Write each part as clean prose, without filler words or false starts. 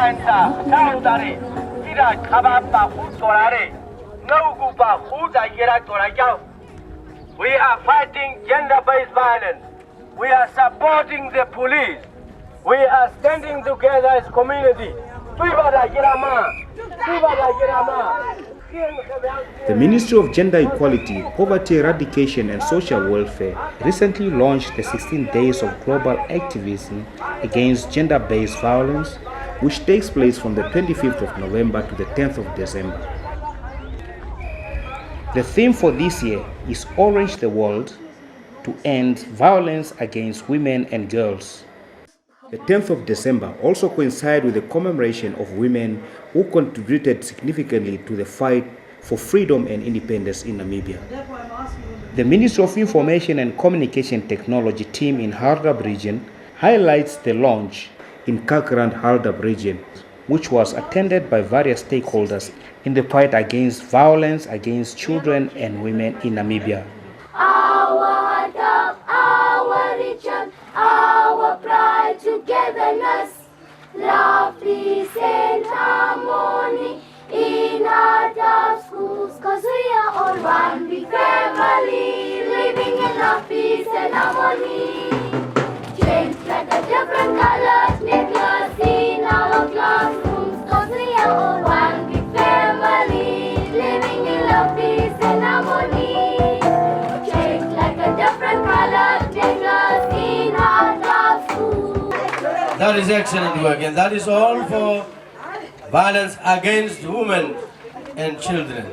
We are fighting gender-based violence. We are supporting the police. We are standing together as community. The Ministry of Gender Equality, Poverty Eradication and Social Welfare recently launched the 16 Days of Global Activism Against Gender-Based Violence, which takes place from the 25th of November to the 10th of December. The theme for this year is Orange the World to End Violence Against Women and Girls. The 10th of December also coincides with the commemoration of women who contributed significantly to the fight for freedom and independence in Namibia. The Ministry of Information and Communication Technology team in Hardap region highlights the launch in Kalkrand Hardap region, which was attended by various stakeholders in the fight against violence against children and women in Namibia. Our Hardap, our region, our pride, togetherness, love, peace and harmony in Hardap schools, 'cause we are all one big family, living in love, peace and harmony. Draped like a different colored necklace in our classrooms, 'cause we are all one big family, living in love, peace and harmony. Draped like a different colored necklace in Hardap schools. That is excellent work, and that is all for violence against women and children.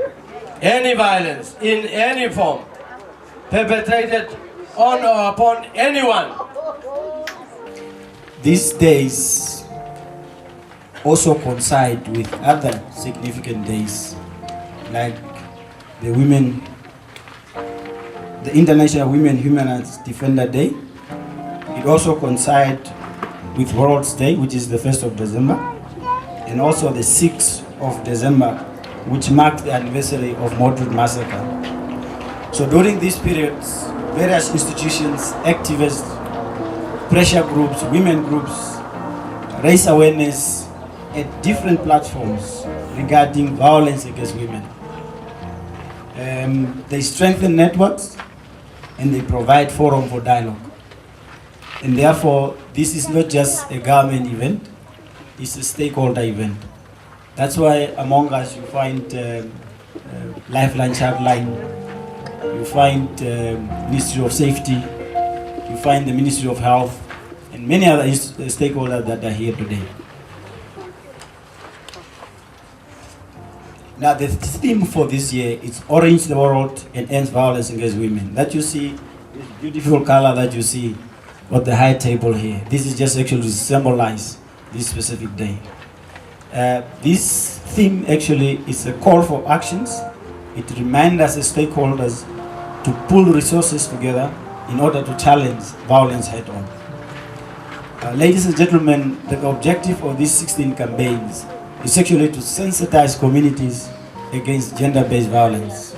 Any violence in any form perpetrated on or upon anyone. These days also coincide with other significant days, like the International Women Human Rights Defender Day. It also coincides with World's Day, which is the 1st of December, and also the 6th of December, which marked the anniversary of Modred Massacre. So during these periods, various institutions, activists, pressure groups, women groups raise awareness at different platforms regarding violence against women. They strengthen networks and they provide forum for dialogue. And therefore, this is not just a government event, it's a stakeholder event. That's why among us you find Lifeline, Childline, you find Ministry of Safety, you find the Ministry of Health, and many other stakeholders that are here today. Now the theme for this year is Orange the World and Ends Violence Against Women. That you see, this beautiful color that you see on the high table here, this is just actually to symbolize this specific day. This theme actually is a call for actions. It reminds us as stakeholders to pull resources together in order to challenge violence head on. Ladies and gentlemen, the objective of these 16 campaigns is actually to sensitize communities against gender-based violence,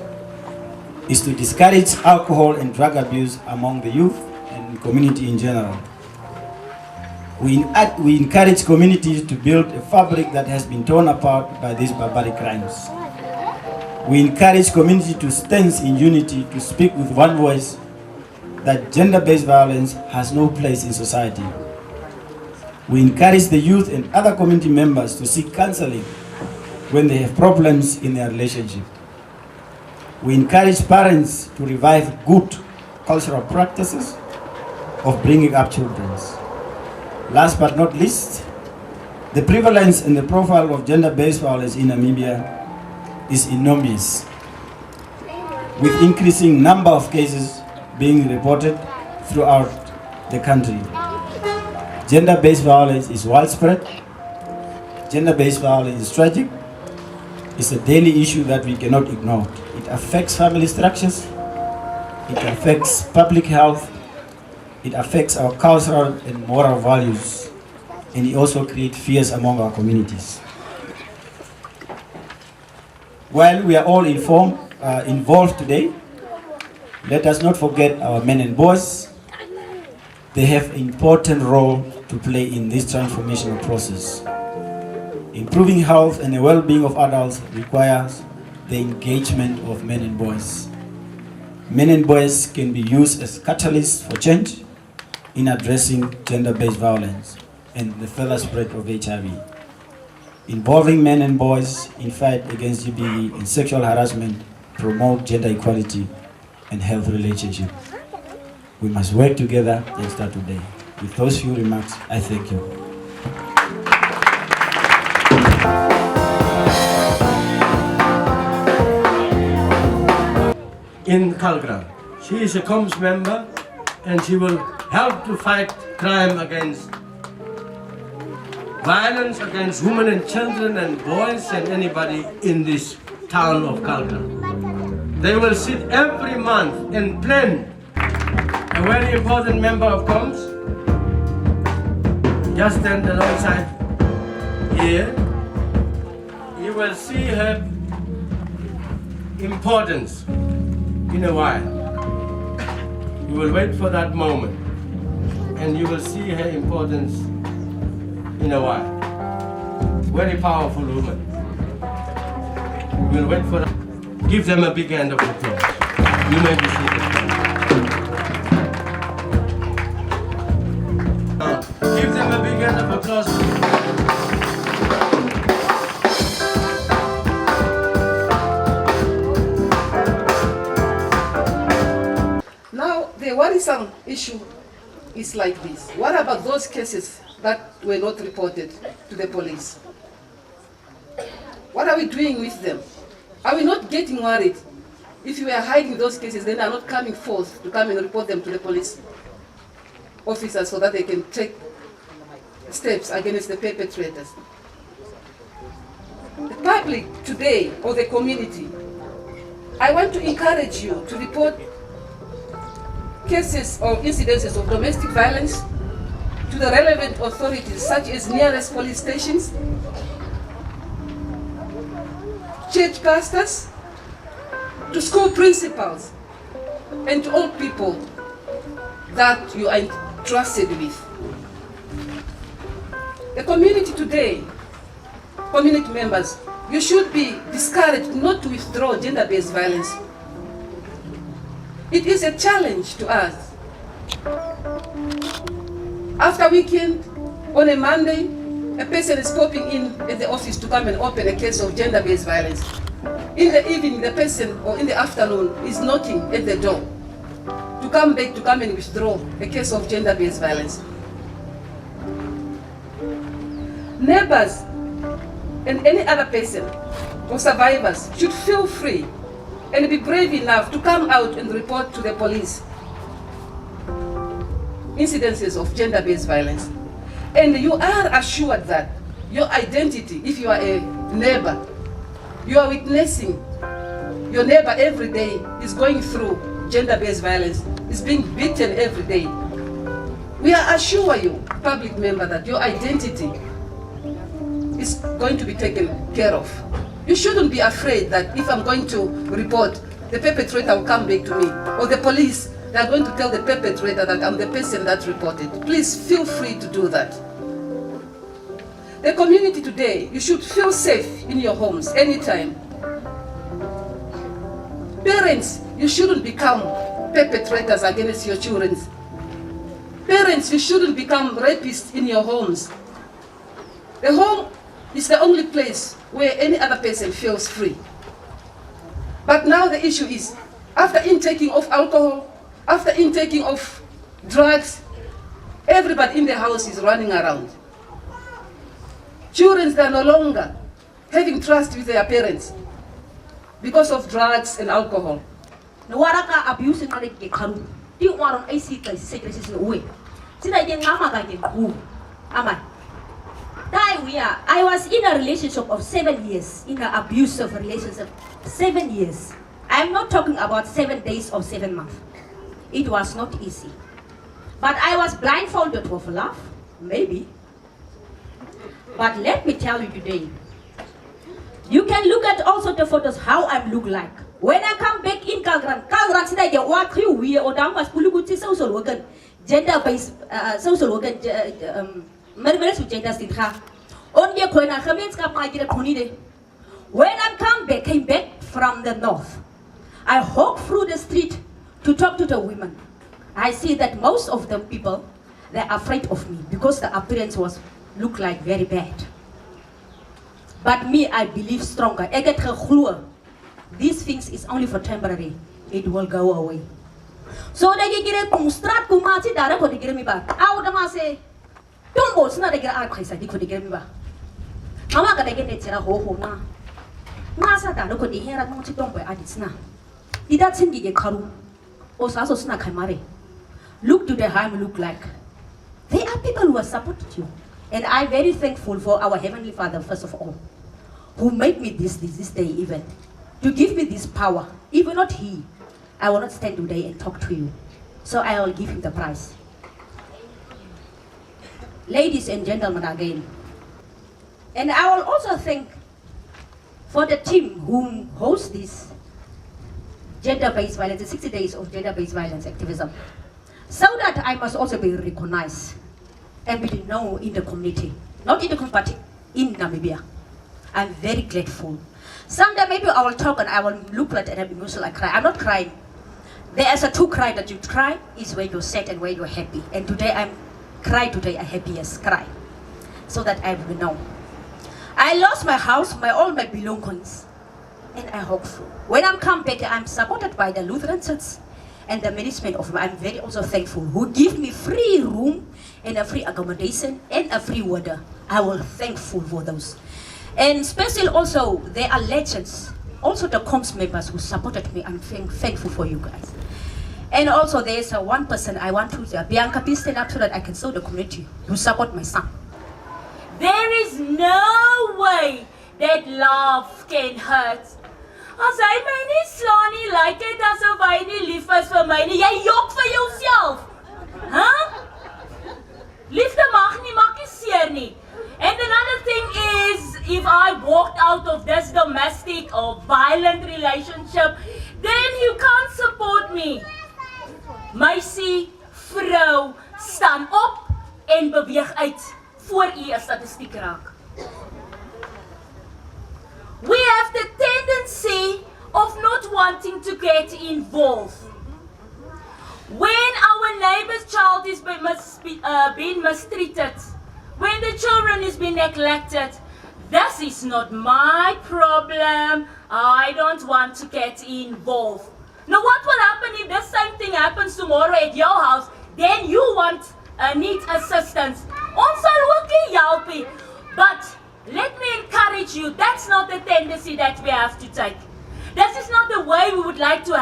is to discourage alcohol and drug abuse among the youth and community in general. We encourage communities to build a fabric that has been torn apart by these barbaric crimes. We encourage community to stand in unity, to speak with one voice that gender-based violence has no place in society. We encourage the youth and other community members to seek counseling when they have problems in their relationship. We encourage parents to revive good cultural practices of bringing up children. Last but not least, the prevalence and the profile of gender-based violence in Namibia is enormous, with increasing number of cases being reported throughout the country. Gender-based violence is widespread. Gender-based violence is tragic. It's a daily issue that we cannot ignore. It affects family structures. It affects public health. It affects our cultural and moral values. And it also creates fears among our communities. While we are all involved today, let us not forget our men and boys. They have an important role to play in this transformational process. Improving health and the well-being of adults requires the engagement of men and boys. Men and boys can be used as catalysts for change in addressing gender-based violence and the further spread of HIV. Involving men and boys in fight against GBV and sexual harassment promote gender equality and health relationships. We must work together and start today. With those few remarks, I thank you. In Kalkrand. She is a comms member and she will help to fight crime against violence against women and children and boys and anybody in this town of Kalkrand. They will sit every month and plan. A very important member of comms just stand alongside here. You will see her importance in a while. You will wait for that moment and you will see her importance in a while. Very powerful woman. We will wait for that. Give them a big hand of applause. You may be seated. Give them a big hand of applause. Now, the worrisome issue is like this. What about those cases that were not reported to the police? What are we doing with them? Are we not getting worried? If we are hiding those cases, then they are not coming forth to come and report them to the police officers so that they can take steps against the perpetrators. The public today, or the community, I want to encourage you to report cases or incidences of domestic violence to the relevant authorities such as nearest police stations, church pastors, to school principals, and to all people that you are entrusted with. The community today, community members, you should be discouraged not to withdraw gender-based violence. It is a challenge to us. After weekend, on a Monday, a person is popping in at the office to come and open a case of gender-based violence. In the evening, the person, or in the afternoon, is knocking at the door to come back to come and withdraw a case of gender-based violence. Neighbors and any other person or survivors should feel free and be brave enough to come out and report to the police incidences of gender-based violence. And you are assured that your identity, if you are a neighbor, you are witnessing your neighbor every day is going through gender-based violence, is being beaten every day. We are assure you, public member, that your identity is going to be taken care of. You shouldn't be afraid that if I'm going to report, the perpetrator will come back to me, or the police, they are going to tell the perpetrator that I'm the person that reported. Please feel free to do that. The community today, you should feel safe in your homes anytime. Parents, you shouldn't become perpetrators against your children. Parents, you shouldn't become rapists in your homes. The home is the only place where any other person feels free. But now the issue is, after intaking of alcohol, after intaking of drugs, everybody in the house is running around. Children, they are no longer having trust with their parents because of drugs and alcohol. Nawaraka abuse na ke kharu ti waron ai si kai sai kai sai uwe sina yen mama ga yen ku ama I was in a relationship of 7 years, in an abusive relationship, 7 years. I am not talking about 7 days or 7 months. It was not easy. But I was blindfolded with love, maybe. But let me tell you today, you can look at also the photos how I look like. When I come back in Kalkrand today, the what we or down was Puluguti social worker, gender-based social worker, gender When I came back from the north, I walked through the street to talk to the women. I see that most of the people, they're afraid of me because the appearance looked like very bad. But me, I believe stronger. These things is only for temporary. It will go away. So they get a strat kumati dara for the gremiba. Out the masse. Don't go, not a great case. I did for the gremiba. Mama got again it's a ho na. Masa dara could the hair and not don't by Adisna. Did that send you a karu? Or sasso snack Hamare. Look to the harm look like. There are people who have supported you. And I'm very thankful for our Heavenly Father, first of all, who made me this day even, to give me this power. Even not He, I will not stand today and talk to you. So I will give Him the prize. Ladies and gentlemen again. And I will also thank for the team who hosts this gender-based violence, the 60 days of gender-based violence activism. So that I must also be recognized and be known in the community, not in the community, but in Namibia. I'm very grateful. Someday maybe I will talk and I will look at it and emotional and cry. I'm not crying. There is a two cry that you cry is when you're sad and when you're happy. And today I happiest cry. So that I will know. I lost my house, all my belongings, and I hope so. When I come back, I'm supported by the Lutheran Church and the management of I'm very also thankful who give me free room and a free accommodation and a free water. I will thankful for those. And especially also there are legends, also the comms members who supported me. I'm thankful for you guys. And also there's one person I want to Bianca, please stand up so that I can show the community who support my son. There is no way that love can hurt. As hy my nie slaan nie, lyk dit asof hy nie lief is vir my nie. Jy jok vir jouself. Liefde mag nie seer nie. And another thing is, if I walked out of this domestic or violent relationship, then you can't support me. Meisie, vrou, staan op en beweeg uit voor u 'n statistiek raak. We have the tendency of not wanting to get involved. When our neighbor's child is being mistreated, when the children is being neglected, this is not my problem. I don't want to get involved. Now what will happen if the same thing happens tomorrow at your house? Then you need assistance. Ons sal ook nie help nie. But let me encourage you, that's not the tendency that we have to take. This is not the way we would like to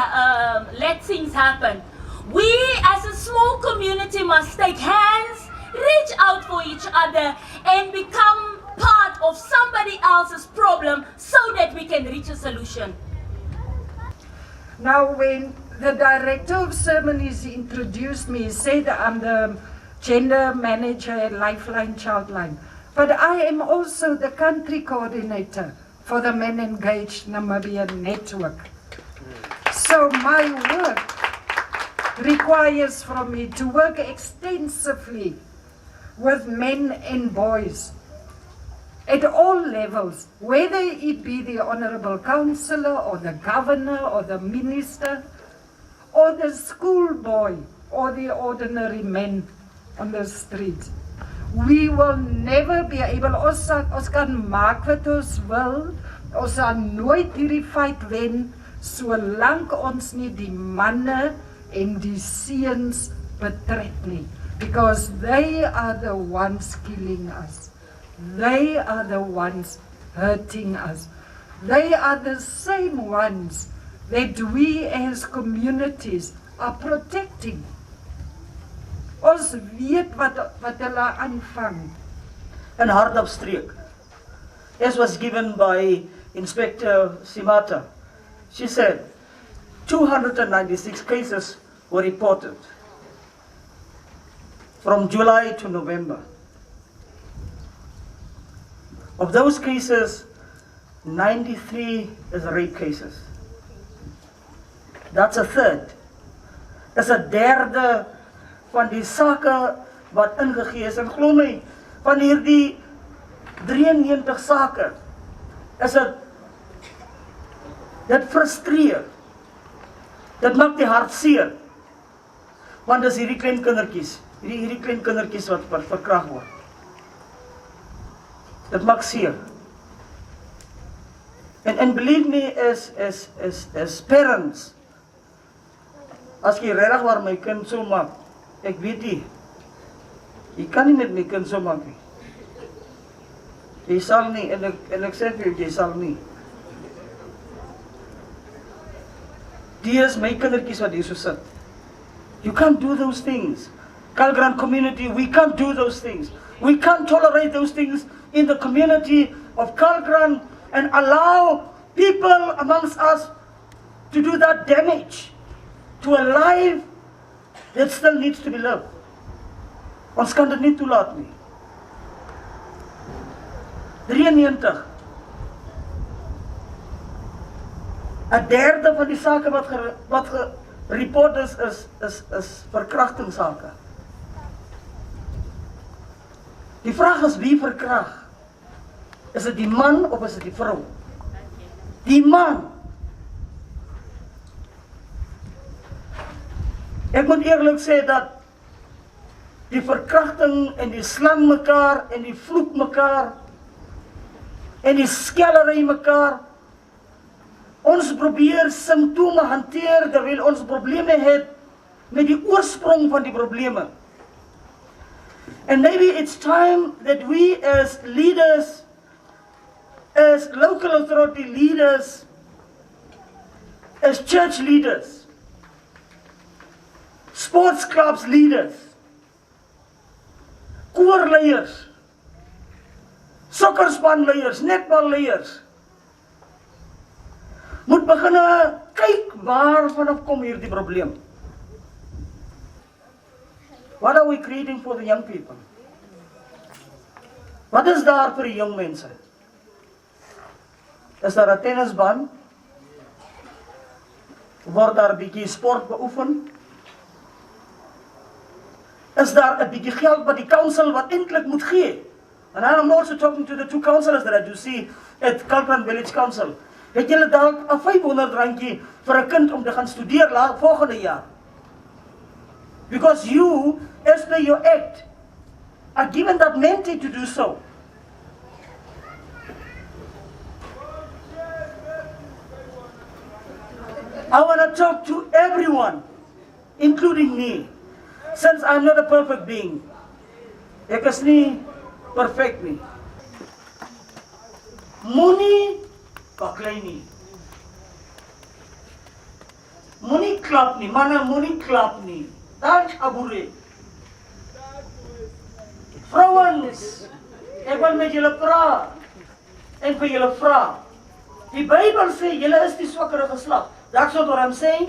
let things happen. We as a small community must take hands, reach out for each other and become part of somebody else's problem so that we can reach a solution. Now when the director of ceremonies introduced me, he said I'm the gender manager at Lifeline, Childline. But I am also the country coordinator for the Men Engaged Namibia Network. So my work requires from me to work extensively with men and boys at all levels, whether it be the honorable councillor or the governor or the minister or the schoolboy or the ordinary men on the street. We will never be able, ons kan maak wat ons wil, ons sal nooit hierdie fight wen, solank ons nie die manne en die seuns betrek nie. Because they are the ones killing us. They are the ones hurting us. They are the same ones that we as communities are protecting. Ons weet wat hulle aanvang. In Hardap streek, as was given by Inspector Simata, she said 296 cases were reported from July to November. Of those cases, 93 is rape cases. That's a third. That's a derde van die sake wat ingegee is. En glo my, van hierdie 93 sake is dit frustreer. Dit maak die hart seer. Want dis hierdie klein kindertjies, hierdie klein kindertjies wat verkragt word. Dit maak seer. And believe me, as parents, as jy regtig waar my kind so maak, ek weet nie, jy kan nie met my kind so maak nie. Jy sal nie, en ek sê vir jy sal nie. Die is my kindertjies wat hier so sit. You can't do those things. Kalkrand community, we can't do those things. We can't tolerate those things in the community of Kalkrand and allow people amongst us to do that damage to a life that still needs to be lived. Ons kan dit nie toelaat nie. 93. 1/3 van die sake wat gereport is verkrachtingssake. Die vraag is wie verkrag? Is dit die man of is dit die vrou? Die man. Ek moet eerlik sê dat die verkrachting en die slang mekaar en die vloek mekaar en die skellery mekaar. Ons probeer simptome hanteer terwyl ons probleme het met die oorsprong van die probleme. And maybe it's time that we as leaders, as local authority leaders, as church leaders, sports clubs leaders, koorleiers, sokkerspanleiers, netballeiers, moet begin kyk waar vanaf kom hierdie probleem. What are we creating for the young people? Wat is daar vir die jong mense? Is daar 'n tennisbaan? Word daar 'n bietjie sport beoefen? Is daar 'n bietjie geld wat die council wat eintlik moet gee? And I'm also talking to the two councillors that I do see at Kalkrand Village Council. Het julle dalk 'n R500 vir 'n kind om te gaan studeer volgende jaar? Because you, as per your act, are given that mandate to do so. I want to talk to everyone, including me, since I'm not a perfect being. Ek is nie perfect nie. Moenie baklei nie. Moenie klap nie, manne moenie klap nie. Dan abure. Vrouens, ek wil met julle praat en vir julle vra. Die Bybel sê julle is die swakkere geslag. That's what I'm saying.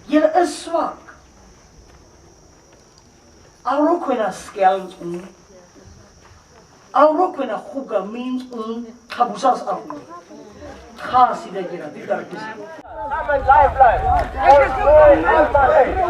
Julle is swak. Auro kwena skelms Auro kwena huga means kabusas aku. Khasi da gira di darkis. Lifeline. Lifeline.